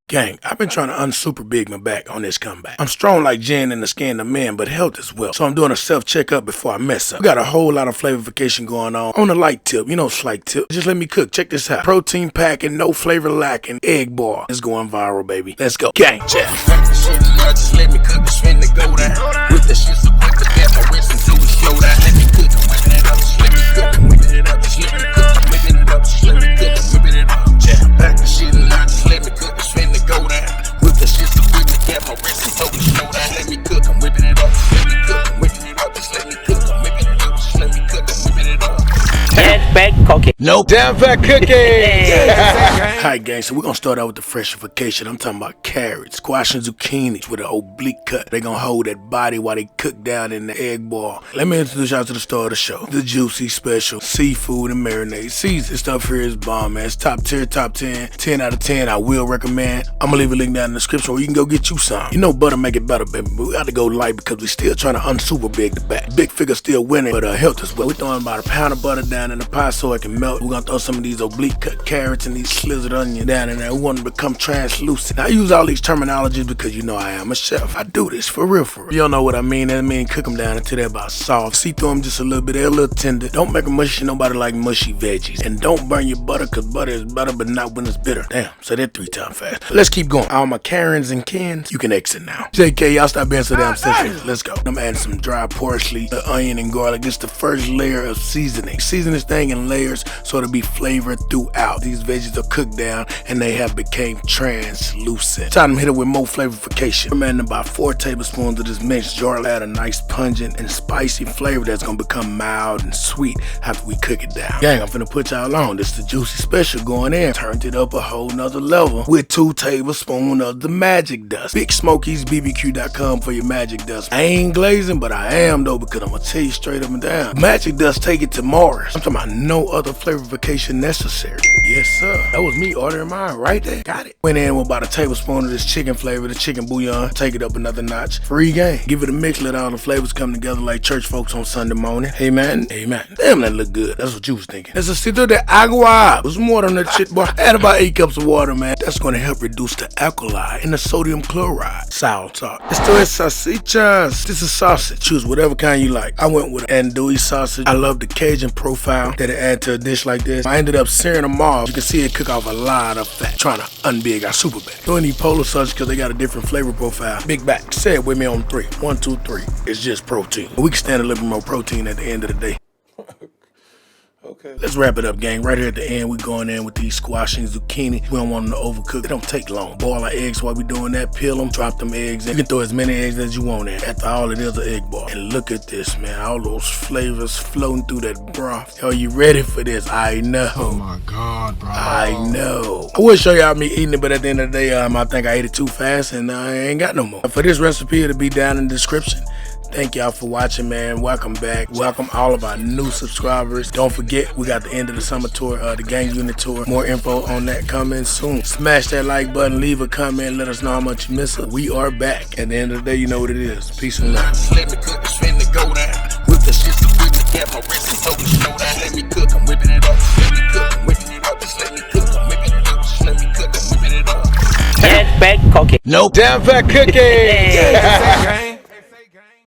Gang, I've been trying to unsuper big my back on this comeback. I'm strong like gin in the skin of men, but health as well. So I'm doing a self-checkup before I mess up. We got a whole lot of flavorification going on a light tip, slight tip. Just let me cook. Check this out. Protein packing, no flavor lacking, egg bar. It's going viral, baby. Let's go. Gang, check. Just let me cook, it's finna go down. With the shit so quick to get my wrist until we slow down. Let me cook, I'm whipping it up, just let me cook, I'm whipping it up, just let me cook, I'm whipping it up, just let me cook, I'm whipping it up. Jam back the shit and I just let me cook, it's finna go down. With the shit so quick to get my wrist until we slow down. Let me cook, I'm whipping it up, just let me cook, I'm whipping it up, just let me cook, I'm whipping it up, just let me cook, I'm whipping it up. Fat cookie. Nope. Damn fat cookie. Alright, gang, so we're gonna start out with the freshification. I'm talking about carrots, squash, and zucchini with an oblique cut. They gonna hold that body while they cook down in the egg ball. Let me introduce y'all to the star of the show. The juicy, special seafood and marinade season. Stuff here is bomb, man. It's top tier, top 10. 10 out of 10, I will recommend. I'm gonna leave a link down in the description where you can go get you some. You know butter make it better, baby. But we got to go light because we still trying to unsuper big the back. Big figure still winning, but health as well. We're throwing about a pound of butter down in the pot so it can melt. We're gonna throw some of these oblique cut carrots and these slizzard onions down in there. We want them to become translucent. Now, I use all these terminologies because you know I am a chef. I do this for real, for real. You don't know what I mean. That mean cook them down until they're about soft. See through them just a little bit. They're a little tender. Don't make them mushy. Nobody like mushy veggies. And don't burn your butter because butter is better, but not when it's bitter. Damn, say that 3 times fast. But let's keep going. All my Karens and Kens, you can exit now. JK, y'all stop being so damn sensitive. Let's go. I'm adding some dry parsley, the onion, and garlic. This is the first layer of seasoning. Season this thing in layers so it'll be flavored throughout. These veggies are cooked down and they have became translucent. Time to hit it with more flavorification. I'm adding about 4 tablespoons of this mixed jar. Add a nice pungent and spicy flavor that's gonna become mild and sweet after we cook it down. Gang, I'm finna put y'all on. This is the juicy special going in. Turned it up a whole nother level with 2 tablespoons of the magic dust. BigSmokiesBBQ.com for your magic dust. I ain't glazing, but I am though because I'm gonna tell you straight up and down. Magic dust, take it to Mars. I'm talking about no other flavorification necessary. Yes, sir. That was me ordering mine right there. Got it. Went in with about a tablespoon of this chicken flavor, the chicken bouillon. Take it up another notch. Free game. Give it a mix, let all the flavors come together like church folks on Sunday morning. Amen. Amen. Damn, that look good. That's what you was thinking. Necesito de agua. Put some water on that shit, boy. Add about 8 cups of water, man. That's gonna help reduce the alkali and the sodium chloride. Sour talk. Esto es salsichas. This is sausage. Choose whatever kind you like. I went with andouille sausage. I love the Cajun profile that it add to a dish like this. I ended up searing them off. You can see it cook off a lot of fat. Trying to unbig our super back. Don't need polar sausage because they got a different flavor profile. Big back. Say it with me on 3. 1, 2, 3. It's just protein. But we can stand a little bit more protein at the end of the day. Okay. Let's wrap it up, gang. Right here at the end, we're going in with these squash and zucchini. We don't want them to overcook. It don't take long. Boil our eggs while we're doing that. Peel them, drop them eggs in. You can throw as many eggs as you want in. After all, it is an egg ball. And look at this, man. All those flavors floating through that broth. Are you ready for this? I know. Oh my God, bro. I know. I would show y'all me eating it, but at the end of the day, I think I ate it too fast and I ain't got no more. For this recipe, it'll be down in the description. Thank y'all for watching, man. Welcome back. Welcome all of our new subscribers. Don't forget, we got the end of the summer tour, the gang unit tour. More info on that coming soon. Smash that like button, leave a comment, let us know how much you miss us. We are back. At the end of the day, you know what it is. Peace and love. Let me cook, it's finna go down. Whip the shit so quick to get my wrist and so slow down. Let me cook, I'm whipping it up. Let me cook, I'm whipping it up. Just let me cook, I'm whipping it up. Just let me cook, I'm whipping it up. Fat cookie. Nope. Damn fat cookie.